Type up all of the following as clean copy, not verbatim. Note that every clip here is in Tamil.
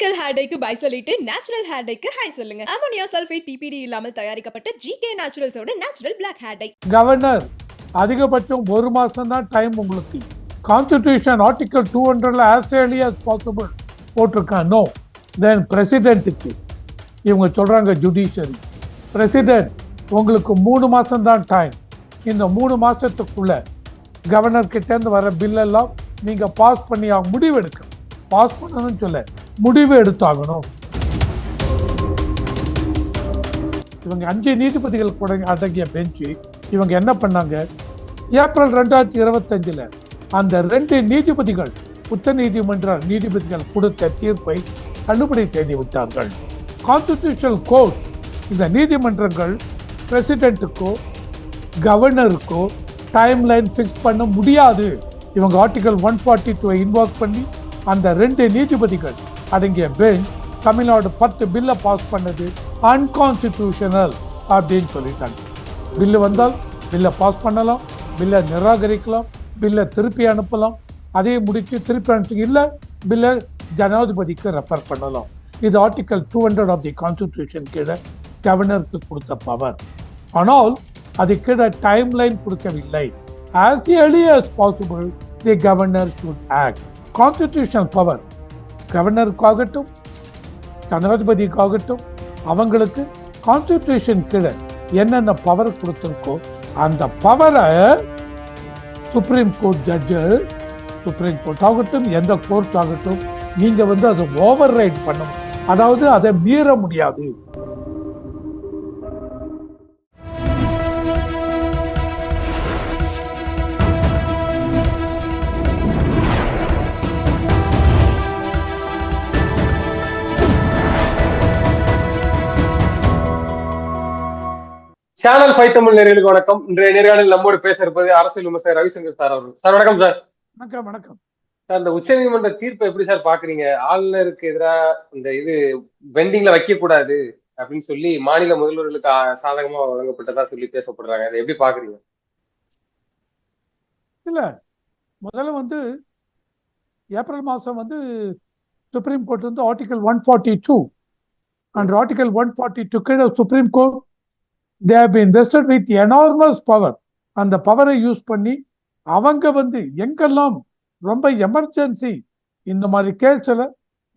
கெமிக்கல் ஹேர் டைக்கு பை சொல்லிட்டு நேச்சுரல் ஹேர் டைக்கு ஹை சொல்லுங்க. அமோனியா சல்ஃபேட் பிபிடி இல்லாமல் தயாரிக்கப்பட்ட ஜிகே நேச்சுரல்ஸோட natural black hair dye. Governor அதிகபட்சம் ஒரு மாசம் தான் டைம் உங்களுக்கு. கான்ஸ்டிடியூஷன் ஆர்டிகல் 200ல as early as possible போட்டிருக்கான். நோ தென் பிரசிடென்ட்டுக்கு இவங்க சொல்றாங்க ஜுடிஷியரி பிரசிடென்ட் உங்களுக்கு 3 மாசம் தான் டைம். இந்த 3 மாசத்துக்குள்ள கவர்னர் கிட்டேருந்து வர பில்லெல்லாம் நீங்க பாஸ் பண்ணி முடிவு எடுக்கணும். பாஸ் பண்ணணும்னு சொல்ல முடிவு எடுத்தாகணும். இவங்க 5 நீதிபதிகள் கூட அடங்கிய பெஞ்சு இவங்க என்ன பண்ணாங்க, ஏப்ரல் 2025 அந்த 2 நீதிபதிகள் உச்ச நீதிமன்ற நீதிபதிகள் கொடுத்த தீர்ப்பை தள்ளுபடி செய்து விட்டார்கள். கான்ஸ்டிடியூஷனல் கோர்ட் இந்த நீதிமன்றங்கள் பிரசிடென்ட்டுக்கோ கவர்னருக்கோ டைம் லைன் ஃபிக்ஸ் பண்ண முடியாது. இவங்க ஆர்டிகல் 142 இன்வாக் பண்ணி அந்த 2 நீதிபதிகள் அடங்கிய பெஞ்ச் தமிழ்நாடு 10 பில்லை பாஸ் பண்ணது அன்கான்ஸ்டிடியூஷனல் அப்படின்னு சொல்லிட்டாங்க. பில்லு வந்தால் பில்லை பாஸ் பண்ணலாம், பில்லை நிராகரிக்கலாம், பில்லை திருப்பி அனுப்பலாம், அதையே முடித்து திருப்பி அனுப்பி இல்லை பில்லை ஜனாதிபதிக்கு ரெஃபர் பண்ணலாம். இது ஆர்டிகல் 200 ஆஃப் தி கான்ஸ்டிடியூஷன் கீழே கவர்னருக்கு கொடுத்த பவர். ஆனால் அது கீழே டைம் லைன் கொடுக்கவில்லை. as early as possible the governor should act. Constitutional power கவர்னருக்காகட்டும் ஜனாதிபதிக்காகட்டும் அவங்களுக்கு கான்ஸ்டிடியூஷன் கீழே என்னென்ன பவர் கொடுத்துருக்கோ அந்த பவரை supreme court judge, supreme court ஆகட்டும் எந்த கோர்ட் ஆகட்டும் நீங்க அதை ஓவர் ரைட் பண்ணணும். அதாவது அதை மீற முடியாது. சேனல் 5 தமிழ் நேயர்களுக்கு வணக்கம். இன்றைய நேர்காணலில் நம்மோடு பேச இருப்பது அரசியல் விமர்சகர் ரவிசங்கர் சார் அவர்கள். சார் வணக்கம் சார். வணக்கம். வணக்கம் சார். இந்த உச்ச நீதிமன்ற தீர்ப்பை எப்படி சார் பாக்குறீங்க? ஆளுநருக்கு எதிராக இந்த இது பெண்டிங்ல வைக்க கூடாது அப்படின்னு சொல்லி மாநில முதல்வர்களுக்கு சாதகமா வழங்கப்பட்டதா சொல்லி பேசப்படுறாங்க. அதை எப்படி பாக்குறீங்க? இல்ல முதல்ல ஏப்ரல் மாசம் supreme court article 142 and article 142 கீழே supreme court they have been invested with enormous power. அந்த பவரை யூஸ் பண்ணி அவங்க எங்கெல்லாம் ரொம்ப எமர்ஜென்சி இந்த மாதிரி கேஸில்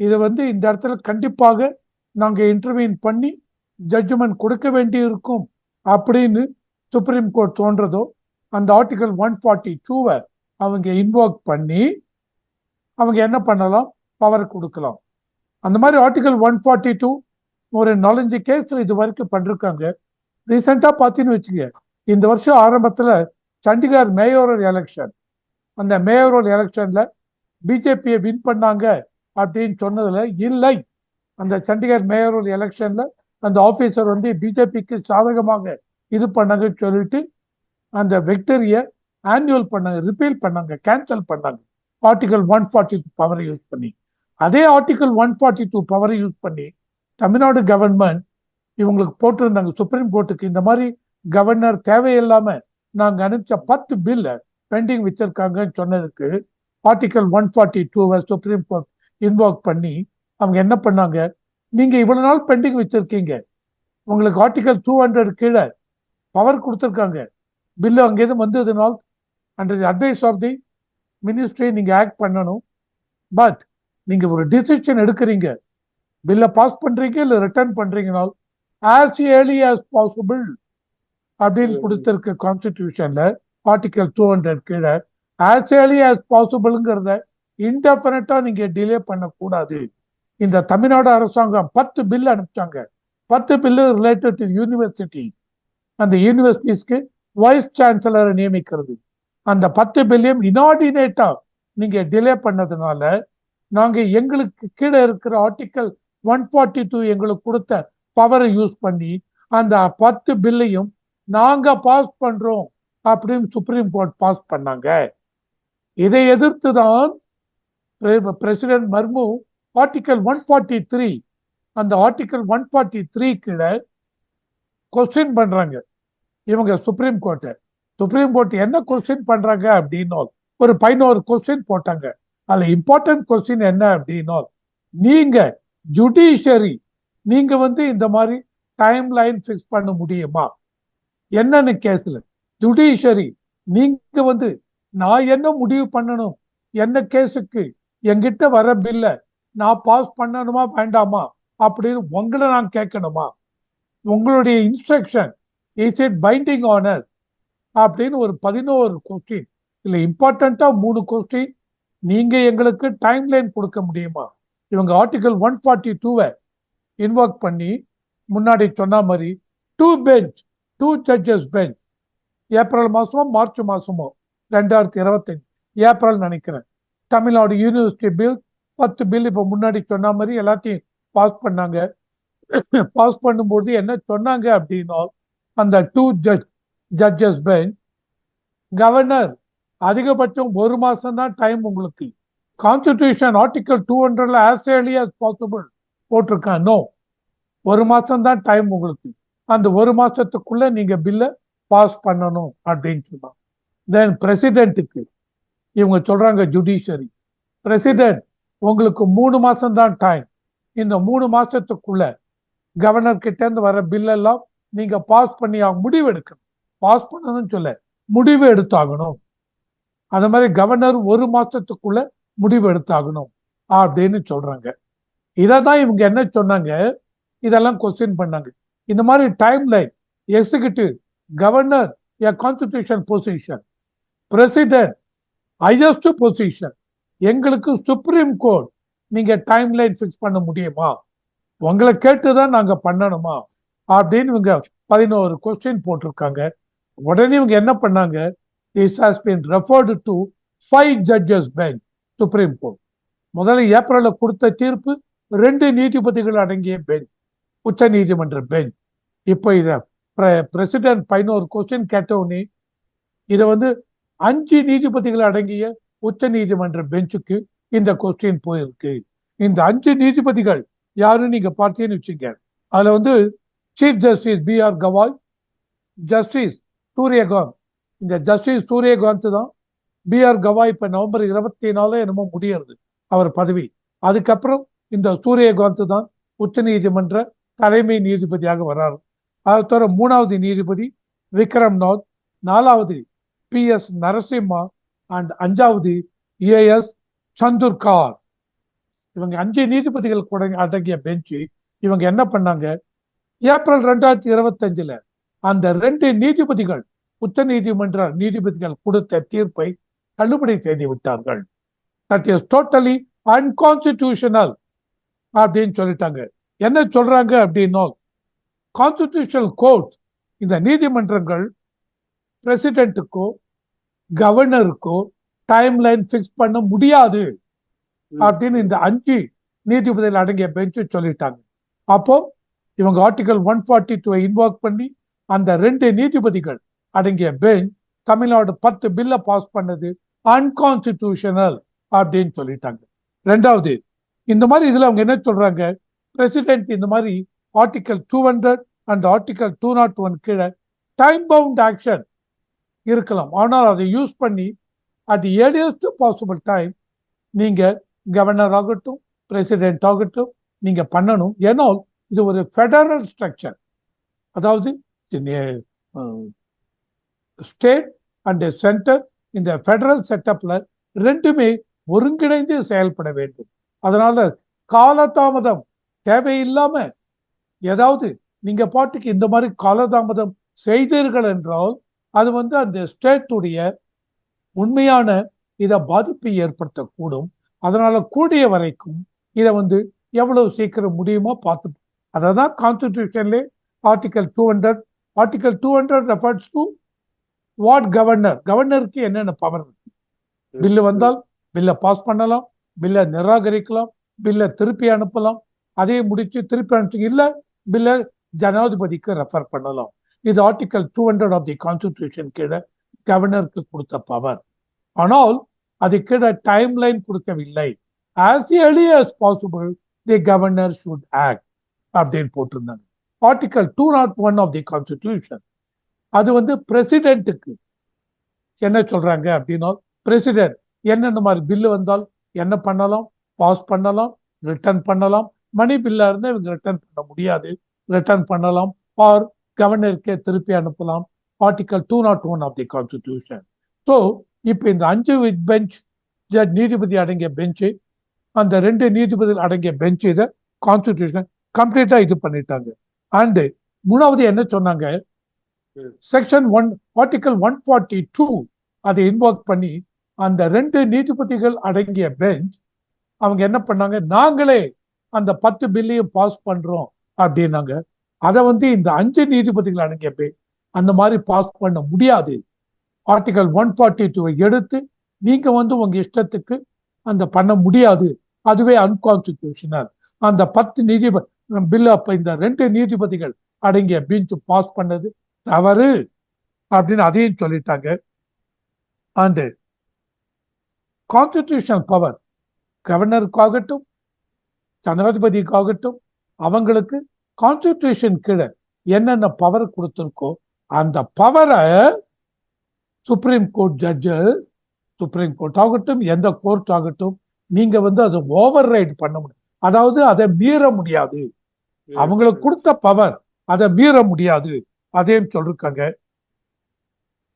இதை இந்த இடத்துல கண்டிப்பாக நாங்கள் இன்டர்வீன் பண்ணி ஜட்ஜ்மெண்ட் கொடுக்க வேண்டி இருக்கும் அப்படின்னு சுப்ரீம் கோர்ட் தோன்றதோ அந்த ஆர்டிகல் 142 அவங்க இன்வோக் பண்ணி அவங்க என்ன பண்ணலாம், பவர் கொடுக்கலாம். அந்த மாதிரி ஆர்டிகல் 142 ஒரு 4-5 கேஸில் இது வரைக்கும் பண்ணிருக்காங்க. ரீசெண்டாக பார்த்தீங்கன்னு வச்சுங்க, இந்த வருஷம் ஆரம்பத்தில் சண்டிகர் மேயோரல் எலெக்ஷன், அந்த மேயோரல் எலெக்ஷனில் பிஜேபியை வின் பண்ணாங்க அப்படின்னு சொன்னதில் இல்லை. அந்த சண்டிகர் மேயோரல் எலெக்ஷனில் அந்த ஆஃபீஸர் பிஜேபிக்கு சாதகமாக இது பண்ணாங்கன்னு சொல்லிட்டு அந்த விக்டரியை ஆன்யூவல் பண்ணாங்க, ரிப்பீல் பண்ணாங்க, கேன்சல் பண்ணாங்க ஆர்டிகல் 142 பவரை யூஸ் பண்ணி. அதே ஆர்டிகல் 142 பவரை யூஸ் பண்ணி தமிழ்நாடு கவர்மெண்ட் இவங்களுக்கு போட்டிருந்தாங்க சுப்ரீம் கோர்ட்டுக்கு, இந்த மாதிரி கவர்னர் தேவையில்லாம நாங்க அனுப்பிச்ச 10 பில்ல பெண்டிங் வச்சிருக்காங்கன்னு சொன்னதுக்கு ஆர்டிகல் 142 சுப்ரீம் கோர்ட் இன்வாக் பண்ணி அவங்க என்ன பண்ணாங்க, நீங்க இவ்வளவு நாள் பெண்டிங் வச்சிருக்கீங்க, உங்களுக்கு ஆர்டிகல் 200 கீழே பவர் கொடுத்துருக்காங்க, பில்லு அங்கேருந்து வந்ததுனால் under the advice of the ministry நீங்க ஆக்ட் பண்ணணும். பட் நீங்க ஒரு டிசிஷன் எடுக்கிறீங்க, பில்லை பாஸ் பண்றீங்க இல்லை ரிட்டர்ன் பண்றீங்கனால் as early as possible அப்படின்னு கொடுத்திருக்க கான்ஸ்டிடியூஷன்ல ஆர்டிகல் 200 கீழே as early as possibleங்கிறத இன்டெஃபினட்டா நீங்க டிலே பண்ணக்கூடாது. இந்த தமிழ்நாடு அரசாங்கம் 10 பில் அனுப்பிச்சாங்க. 10 பில்லு ரிலேட்டட் டு யூனிவர்சிட்டி, அந்த யூனிவர்சிட்டிஸ்க்கு வைஸ் சான்சலரை நியமிக்கிறது. அந்த 10 பில்லையும் இனார்டினேட்டா நீங்க டிலே பண்ணதுனால நாங்க எங்களுக்கு கீழே இருக்கிற ஆர்டிகல் 142 எங்களுக்கு கொடுத்த பவரை யூஸ் பண்ணி அந்த 10 பில்லையும் நாங்க பாஸ் பண்றோம் அப்படின்னு சுப்ரீம் கோர்ட் பாஸ் பண்ணாங்க. இதை எதிர்த்து தான் பிரசிடென்ட் மர்மு ஆர்டிகல் 143 அந்த ஆர்டிகல் 143 கீழே கொஸ்டின் பண்றாங்க இவங்க சுப்ரீம் கோர்ட்டை. சுப்ரீம் கோர்ட் என்ன கொஸ்டின் பண்றாங்க அப்படின்னா ஒரு 11 கொஸ்டின் போட்டாங்க. அதுல இம்பார்ட்டன்ட் கொஸ்டின் என்ன அப்படின்னா, நீங்க ஜுடிஷியரி நீங்க வந்து இந்த மாதிரி டைம் லைன் ஃபிக்ஸ் பண்ண முடியுமா? என்னன்னு கேஸ்ல ஜுடிஷியரி நீங்க வந்து நான் என்ன முடிவு பண்ணணும், என்ன கேஸுக்கு என்கிட்ட வர பில்ல நான் பாஸ் பண்ணணுமா வேண்டாமா அப்படின்னு உங்களை நான் கேட்கணுமா? உங்களுடைய instruction is it binding honour அப்படின்னு ஒரு 11 கொஸ்டின் இல்ல இம்பார்ட்டண்டா 3 கொஸ்டின் நீங்க எங்களுக்கு டைம் லைன் கொடுக்க முடியுமா? இவங்க ஆர்டிகல் 142 இன்வாக் பண்ணி முன்னாடி சொன்ன மாதிரி 2 ஜட்ஜஸ் பெஞ்ச் ஏப்ரல் மாசமோ மார்ச் மாசமோ 2025 ஏப்ரல் நினைக்கிறேன் தமிழ்நாடு யூனிவர்சிட்டி பில் 10 பில் இப்ப முன்னாடி சொன்ன மாதிரி எல்லாத்தையும் பாஸ் பண்ணாங்க. பாஸ் பண்ணும்போது என்ன சொன்னாங்க அப்படின்னா அந்த 2 ஜட்ஜஸ் பெஞ்ச் கவர்னர் அதிகபட்சம் 1 மாசம் தான் டைம் உங்களுக்கு. Constitution article 200 as early as possible போட்டிருக்கான். நோ, 1 மாசம் தான் டைம் உங்களுக்கு. அந்த 1 மாசத்துக்குள்ள நீங்க பில்ல பாஸ் பண்ணணும் அப்படின்னு சொன்னாங்க. தென் பிரசிடென்ட்டுக்கு இவங்க சொல்றாங்க ஜுடிஷியரி பிரசிடென்ட் உங்களுக்கு 3 மாசம் தான் டைம். இந்த 3 மாசத்துக்குள்ள கவர்னர் கிட்ட இருந்து வர பில் எல்லாம் நீங்க பாஸ் பண்ணி முடிவு எடுக்கணும். பாஸ் பண்ணணும்னு சொல்ல முடிவு எடுத்தாகணும். அந்த மாதிரி கவர்னர் 1 மாசத்துக்குள்ள முடிவு எடுத்தாகணும் அப்படின்னு சொல்றாங்க. இதான் இவங்க என்ன சொன்னாங்க, இதெல்லாம் கொஸ்டின் பண்ணாங்க. இந்த மாதிரி time line executive governor a constitution position, president highest position, எங்களுக்கு சுப்ரீம் கோர்ட் நீங்க டைம் லைன் பிக்ஸ் பண்ண முடியுமா, உங்களை கேட்டுதான் நாங்க பண்ணணுமா அப்படின்னு இவங்க 11 கொஸ்டின் போட்டிருக்காங்க. உடனே இவங்க என்ன பண்ணாங்க, this has been referred to 5 judges bench supreme court. முதல்ல ஏப்ரல்ல கொடுத்த தீர்ப்பு 2 நீதிபதிகள் அடங்கிய பெஞ்ச் உச்ச நீதிமன்ற பெஞ்ச். இப்போ இத பிரசிடென்ட் 11 கொஸ்டின் கேட்டவுடனே இதை வந்து 5 நீதிபதிகள் அடங்கிய உச்ச நீதிமன்ற பெஞ்சுக்கு இந்த கொஸ்டின் போயிருக்கு. இந்த 5 நீதிபதிகள் யாருன்னு நீங்க பார்த்தீங்கன்னு வச்சுங்க, அதுல வந்து chief justice B.R. Gavai, justice Surya Kant. இந்த ஜஸ்டிஸ் சூரியகாந்த் தான் B.R. கவாய் இப்ப நவம்பர் 24 என்னமோ முடியறது அவர் பதவி. அதுக்கப்புறம் இந்த சூரியகாந்த் தான் உச்ச நீதிமன்ற தலைமை நீதிபதியாக வர்றாரு. அதை தவிர 3வது நீதிபதி விக்ரம் நாத், 4வது P.S. நரசிம்மா அண்ட் 5வது A.S. சந்துர்கார். இவங்க 5 நீதிபதிகள் கூட அடங்கிய பெஞ்சு இவங்க என்ன பண்ணாங்க, ஏப்ரல் 2025 அந்த 2 நீதிபதிகள் உச்ச நீதிமன்ற நீதிபதிகள் கொடுத்த தீர்ப்பை தள்ளுபடி செய்து விட்டார்கள். தட் இஸ் டோட்டலி அன்கான்ஸ்டிடியூஷனல் அப்படின்னு சொல்லிட்டாங்க. என்ன சொல்றாங்க அப்படின்னா, கான்ஸ்டிடியூஷனல் கோர்ட் இந்த நீதிமன்றங்கள் பிரசிடென்ட்டுக்கோ கவர்னருக்கோ டைம் லைன் பிக்ஸ் பண்ண முடியாது அப்படின்னு இந்த 5 நீதிபதிகள் அடங்கிய பெஞ்சு சொல்லிட்டாங்க. அப்போ இவங்க ஆர்டிகல் 142 இன்வாக் பண்ணி அந்த 2 நீதிபதிகள் அடங்கிய பெஞ்ச் தமிழ்நாடு 10 பில்ல பாஸ் பண்ணது அன்கான்ஸ்டிடியூஷனல் அப்படின்னு சொல்லிட்டாங்க. 2வது இந்த மாதிரி இதுல அவங்க என்ன சொல்றாங்க, பிரசிடென்ட் இந்த மாதிரி ஆர்டிகல் 200 அண்ட் ஆர்டிகல் 201 கீழே டைம் பவுண்ட் ஆக்ஷன் இருக்கலாம். ஆனால் அதை யூஸ் பண்ணி at the earliest possible time நீங்க கவர்னர் ஆகட்டும் பிரசிடென்ட் ஆகட்டும் நீங்க பண்ணணும். ஏன்னா இது ஒரு ஃபெடரல் ஸ்ட்ரக்சர், அதாவது ஸ்டேட் அண்ட் சென்டர் இந்த ஃபெடரல் செட்டப்ல 2மே ஒருங்கிணைந்து செயல்பட வேண்டும். அதனால காலதாமதம் தேவையில்லாம ஏதாவது நீங்க பாட்டுக்கு இந்த மாதிரி காலதாமதம் செய்தீர்கள் என்றால் அது வந்து அந்த ஸ்டேட்டுடைய உண்மையான இதை பாதிப்பை ஏற்படுத்தக்கூடும். அதனால கூடிய வரைக்கும் இதை வந்து எவ்வளவு சீக்கிரம் முடியுமோ பார்த்து, அதான் கான்ஸ்டிடியூஷன்ல ஆர்டிகல் 200 ரெஃபர்ஸ் டு வாட் கவர்னருக்கு என்னென்ன பவர் இருக்கு. பில்லு வந்தால் பில்லை பாஸ் பண்ணலாம், பில்லை நிராகரிக்கலாம், பில்லை திருப்பி அனுப்பலாம், அதே முடிச்சு திருப்பி அனுப்பி இல்ல பில்லை ஜனாதிபதிக்கு ரெஃபர் பண்ணலாம். இது ஆர்டிகல் 200 ஆஃப் தி கான்ஸ்டிடியூஷன் கீழே கவர்னருக்கு கொடுத்த பவர். ஆனால் அது கீழே டைம் லைன் கொடுக்கவில்லை. as early as possible the governor should act அப்படின்னு போட்டிருந்தாங்க. ஆர்டிகல் 201 ஆஃப் தி கான்ஸ்டிடியூஷன் அது வந்து பிரசிடென்ட்டுக்கு என்ன சொல்றாங்க அப்படின்னா, பிரசிடென்ட் என்னென்ன மாதிரி பில்லு வந்தால் என்ன பண்ணலாம், பாஸ் பண்ணலாம், ரிட்டர்ன் பண்ணலாம், மணி பில்லா இருந்தால் இவங்க ரிட்டர்ன் பண்ண முடியாது, ரிட்டர்ன் பண்ணலாம் ஆர் கவர்னருக்கே திருப்பி அனுப்பலாம். Article 201 of the constitution. So இப்போ இந்த 5 பெஞ்ச் நீதிபதி அடங்கிய பெஞ்சு, அந்த 2 நீதிபதிகள் அடங்கிய பெஞ்ச் இதை கான்ஸ்டிடியூஷன் கம்ப்ளீட்டா இது பண்ணிட்டாங்க. அண்ட் மூணாவது என்ன சொன்னாங்க, செக்ஷன் 1 ஆர்டிகல் 142 அதை இன்வால்வ் பண்ணி அந்த 2 நீதிபதிகள் அடங்கிய பெஞ்ச் அவங்க என்ன பண்ணாங்க, நாங்களே அந்த 10 பில்லையும் பாஸ் பண்றோம் அப்படின்னாங்க. அதை இந்த 5 நீதிபதிகள் அடங்கிய பெஞ்ச் அந்த மாதிரி பாஸ் பண்ண முடியாது. ஆர்டிகல் 142 எடுத்து நீங்க உங்க இஷ்டத்துக்கு அந்த பண்ண முடியாது, அதுவே அன்கான்ஸ்டிடியூஷனல். அந்த 10 நீதிபதி பில் அப்ப இந்த 2 நீதிபதிகள் அடங்கிய பெஞ்ச் பாஸ் பண்ணது தவறு அப்படின்னு அதையும் சொல்லிட்டாங்க. அண்ட் கான்ஸ்டிடியூஷனல் பவர் கவர்னருக்காகட்டும் ஜனாதிபதிக்காகட்டும் அவங்களுக்கு கான்ஸ்டிடியூஷன் கீழே என்னென்ன பவர் கொடுத்திருக்கோ அந்த பவரை supreme court judges, supreme court ஆகட்டும் எந்த கோர்ட் ஆகட்டும், நீங்க அதை ஓவர் ரைட் பண்ண முடியும். அதாவது அதை மீற முடியாது. அவங்களுக்கு கொடுத்த பவர் அதை மீற முடியாது அதையும் சொல்லிருக்காங்க.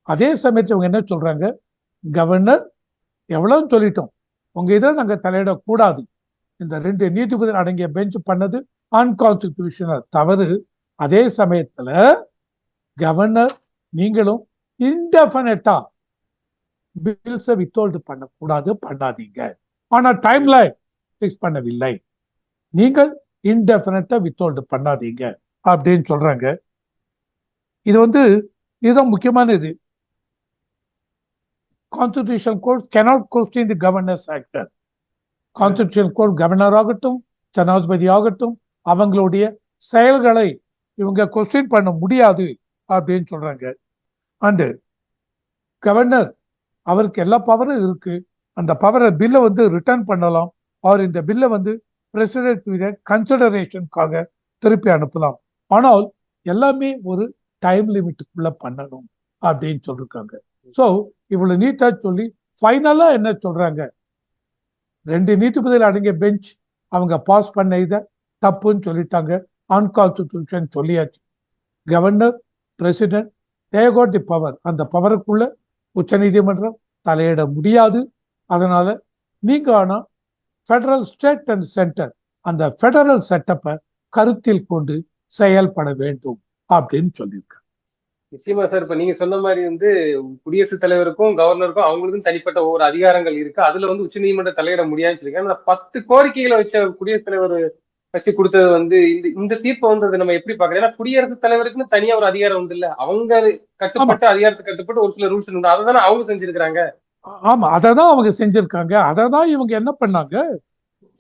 அதே சமயத்தில் இவங்க என்ன சொல்றாங்க, கவர்னர் எவ்வளவு சொல்லிட்டோம், உங்க இதை நாங்க தலையிடக்கூடாது, இந்த 2 நீதிபதி அடங்கிய பெஞ்ச் பண்ணது அன்கான்ஸ்டிடியூஷனல் தவறு. அதே சமயத்துல கவர்னர் நீங்களும் இன்டெஃபினட்டா பில்ஸை வித்ஹோல்டு பண்ணக்கூடாது, பண்ணாதீங்க. ஆனா டைம்ல பிக்ஸ் பண்ணவில்லை, நீங்கள் இன்டெஃபினட்டா வித்ஹோல்டு பண்ணாதீங்க அப்படின்னு சொல்றாங்க. இது இதுதான் முக்கியமான இது. Constitutional court cannot question the governor's actor. Constitutional court governor ஆகட்டும் ஜனாதிபதி ஆகட்டும் அவங்களுடைய செயல்களை இவங்க கொஸ்டின் பண்ண முடியாது அப்படின்னு சொல்றாங்க. அண்டு கவர்னர் அவருக்கு எல்லா பவரும் இருக்கு, அந்த பவரை பில்லை ரிட்டர்ன் பண்ணலாம், அவர் இந்த பில்லை பிரசிடென்ட் கன்சிடரேஷனுக்காக திருப்பி அனுப்பலாம். ஆனால் எல்லாமே ஒரு டைம் லிமிட்டுக்குள்ள பண்ணணும் அப்படின்னு சொல்லிருக்காங்க. ஸோ இவ்வளவு நீட்டா சொல்லி ஃபைனலா என்ன சொல்றாங்க, 2 நீதிபதிகள் அடங்கிய பெஞ்ச் அவங்க பாஸ் பண்ண இதை தப்புன்னு சொல்லிட்டாங்க, அன்கான்ஸ்டிடியூஷன் சொல்லியாச்சு. Governor president they got the power, அந்த பவருக்குள்ள உச்ச நீதிமன்றம் தலையிட முடியாது. அதனால நீங்க ஆனா ஃபெடரல் ஸ்டேட் அண்ட் சென்டர் அந்த ஃபெடரல் செட்டப்பை கருத்தில் கொண்டு செயல்பட வேண்டும் அப்படின்னு சொல்லியிருக்காங்க. நிச்சயமா சார். இப்ப நீங்க சொன்ன மாதிரி குடியரசுத் தலைவருக்கும் கவர்னருக்கும் அவங்களுக்கும் தனிப்பட்ட ஒவ்வொரு அதிகாரங்கள் இருக்கு. அதுல உச்ச நீதிமன்றம் தலையிட முடியாதுன்னு சொல்லியிருக்காங்க. 10 கோரிக்கைகளை வச்ச குடியரசுத் தலைவர் வச்சு கொடுத்தது இந்த தீர்ப்பை நம்ம எப்படி பாக்குறோம்? ஏன்னா குடியரசுத் தலைவருக்குன்னு தனியா ஒரு அதிகாரம் இல்ல, அவங்க கட்டுப்பட்டு அதிகாரத்துக்கு கட்டுப்பட்டு ஒரு சில ரூல்ஸ் உண்டு, அதை தானே அவங்க செஞ்சிருக்காங்க. ஆமா, அதான் அவங்க செஞ்சிருக்காங்க. அததான் இவங்க என்ன பண்ணாங்க,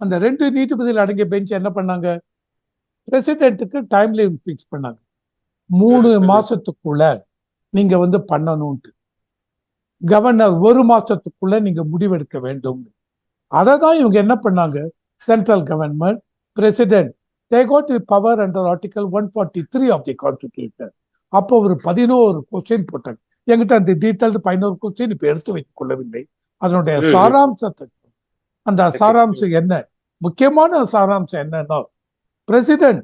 அந்த 2 நீதிபதிகள் அடங்கிய பெஞ்ச் என்ன பண்ணாங்க, பிரசிடென்ட்டுக்கு டைம் லிமிட் பிக்ஸ் பண்ணாங்க. 3 மாசத்துக்குள்ள நீங்க பண்ணணும்ட்டு, கவர்னர் 1 மாசத்துக்குள்ள நீங்க முடிவெடுக்க வேண்டும். அதை தான் இவங்க என்ன பண்ணாங்க, central government president they got the power under article 143 of the constitution. அப்போ ஒரு 11 கொஸ்டின் போட்டாங்க. என்கிட்ட அந்த டீட்டெயில் 11 கொஸ்டின் இப்ப எடுத்து வைத்துக் கொள்ளவில்லை. அதனுடைய சாராம்சத்தை, அந்த சாராம்சம் என்ன, முக்கியமான சாராம்சம் என்னன்னா, பிரசிடென்ட்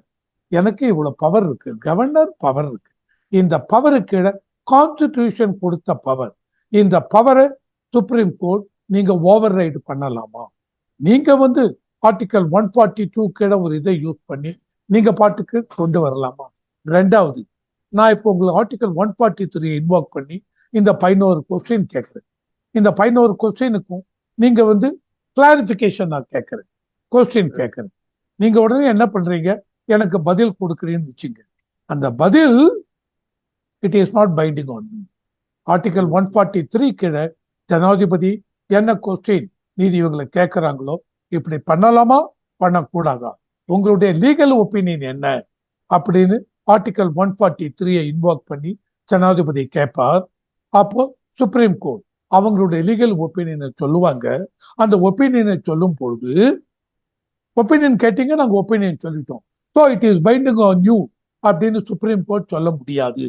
எனக்கு இவ்வளவு பவர் இருக்கு, கவர்னர் பவர் இருக்கு, இந்த பவருக்கு கீழே கான்ஸ்டிடியூஷன் கொடுத்த பவர், இந்த பவரை சுப்ரீம் கோர்ட் நீங்க ஓவர் ரைடு பண்ணலாமா, நீங்க ஆர்டிகல் 142 கீழே ஒரு இதை யூஸ் பண்ணி நீங்க பாட்டுக்கு கொண்டு வரலாமா. ரெண்டாவது, நான் இப்போ உங்களுக்கு ஆர்டிகல் 143 இன்வால்வ் பண்ணி இந்த 11 கொஸ்டின் கேட்கிறேன். இந்த 11 கொஸ்டினுக்கும் நீங்க கிளாரிபிகேஷன் நான் கேட்கிறேன், கொஸ்டின் கேட்கிறேன். நீங்க உடனே என்ன பண்றீங்க, எனக்கு பதில் கொடுக்குறீங்கன்னு வச்சுங்க. அந்த பதில் it is not binding on me. Article 143 கீழே ஜனாதிபதி என்ன கொஸ்டின் நீதி இவங்களை கேட்கிறாங்களோ, இப்படி பண்ணலாமா பண்ணக்கூடாதா, உங்களுடைய லீகல் ஒப்பீனியன் என்ன அப்படின்னு ஆர்டிகல் 143 இன்வால்வ் பண்ணி ஜனாதிபதி கேட்பார். அப்போ சுப்ரீம் கோர்ட் அவங்களுடைய லீகல் ஒப்பீனியனை சொல்லுவாங்க. அந்த ஒப்பீனியனை சொல்லும் பொழுது, ஒப்பீனியன் கேட்டீங்க, நாங்க ஒப்பீனியன் சொல்லிட்டோம், so it is binding on you அப்படின்னு சுப்ரீம் கோர்ட் சொல்ல முடியாது.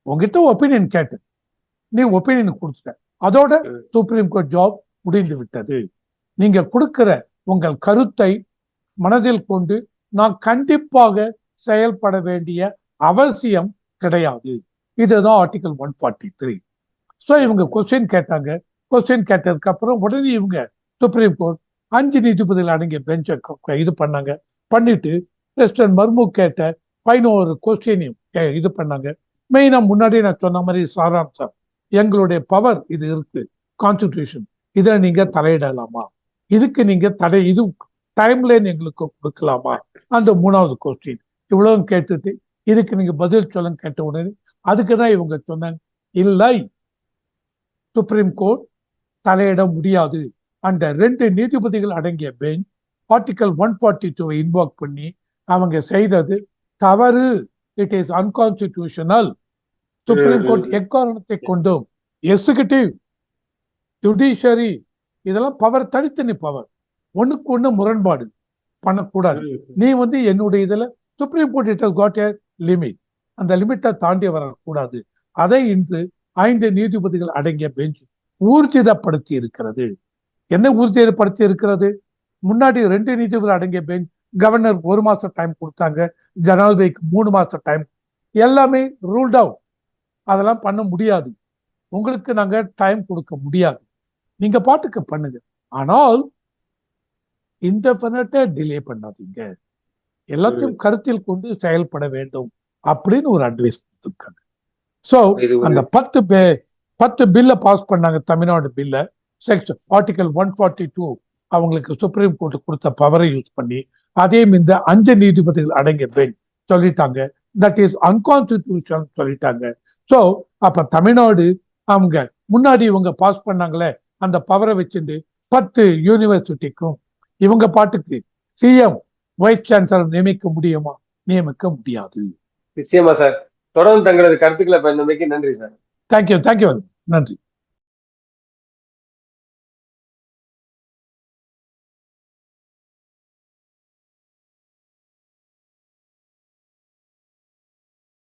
உங்ககிட்ட ஒப்பீனியன் கேட்டு நீ ஒப்பீனியன் கொடுத்துட்ட, அதோட சுப்ரீம் கோர்ட் ஜாப் முடிந்து விட்டது. நீங்க கொடுக்கிற உங்கள் கருத்தை மனதில் கொண்டு நான் கண்டிப்பாக செயல்பட வேண்டிய அவசியம் கிடையாது. இதுதான் ஆர்டிகல் 143. ஸோ இவங்க கொஸ்டின் கேட்டாங்க. கொஸ்டின் கேட்டதுக்கு அப்புறம் உடனே இவங்க சுப்ரீம் கோர்ட் 5 நீதிபதிகள் அடங்கிய பெஞ்சை இது பண்ணாங்க. பண்ணிட்டு பிரசிடென்ட் மர்மு கேட்ட 11 கொஸ்டினையும் இது பண்ணாங்க. மெயினா முன்னாடி நான் சொன்ன மாதிரி சாராம்சம், எங்களுடைய பவர் இது இருக்கு, கான்ஸ்டிடியூஷன், இதை நீங்க தலையிடலாமா, இதுக்கு நீங்க தடை, இது டைம்லைன் எங்களுக்கு கொடுக்கலாமா, அந்த 3வது கொஸ்டின் இவ்வளவு கேட்டுட்டு இதுக்கு நீங்க பதில் சொல்லுங்க கேட்ட உடனே அதுக்குதான் இவங்க சொன்னாங்க, இல்லை சுப்ரீம் கோர்ட் தலையிட முடியாது. அந்த 2 நீதிபதிகள் அடங்கிய பெஞ்ச் ஆர்டிகல் 142 இன்வாக் பண்ணி அவங்க செய்தது தவறு, it is unconstitutional. Supreme court எக்காரணத்தை கொண்டும் எக்ஸிகியூட்டிவ், ஜுடிஷியரி இதெல்லாம் பவர் தனித்தனி பவர், ஒண்ணுக்கு ஒண்ணு முரண்பாடு பண்ணக்கூடாது. நீ என்னுடைய இதுல supreme court it has got a limit, அந்த லிமிட்டை தாண்டி வரக்கூடாது. அதை இன்று 5 நீதிபதிகள் அடங்கிய பெஞ்ச் ஊர்ஜிதப்படுத்தி இருக்கிறது. என்ன ஊர்ஜிதப்படுத்தி இருக்கிறது? முன்னாடி 2 நீதிபதிகள் அடங்கிய பெஞ்ச் கவர்னர் 1 மாசம் டைம் கொடுத்தாங்க, ஜனாதிபதிக்கு 3 மாசம் டைம், எல்லாமே ரூல்ட் அவுட். அதெல்லாம் பண்ண முடியாது, உங்களுக்கு நாங்க டைம் கொடுக்க முடியாது, நீங்க பாட்டுக்கு பண்ணுங்க, ஆனால் இன்டெஃபினிட்டா டிலே பண்ணாதீங்க, எல்லாத்தையும் கருத்தில் கொண்டு செயல்பட வேண்டும் அப்படின்னு ஒரு அட்வைஸ் கொடுத்துருக்காங்க. சோ அந்த 10 பில்ல பாஸ் பண்ணாங்க. தமிழ்நாடு பில்ல செக்ஷன் ஆர்டிகல் 142 அவங்களுக்கு சுப்ரீம் கோர்ட் கொடுத்த பவரை யூஸ் பண்ணி அதையும் இந்த 5 நீதிபதிகள் அடங்கிய பெஞ்ச் சொல்லிட்டாங்க, தட் இஸ் அன்கான்ஸ்டிடியூஷனல் சொல்லிட்டாங்க. சோ அப்ப தமிழ்நாடு அவங்க முன்னாடி இவங்க பாஸ் பண்ணாங்களே அந்த பவரை வச்சுட்டு 10 யூனிவர்சிட்டிக்கும் இவங்க பாட்டுக்கு சிஎம் வைஸ் சான்சலர் நியமிக்க முடியுமா? நியமிக்க முடியாது. நிச்சயமா சார். தொடர்ந்து தங்களது கருத்துக்களை பயந்தமைக்கு நன்றி சார். தேங்க்யூ, நன்றி.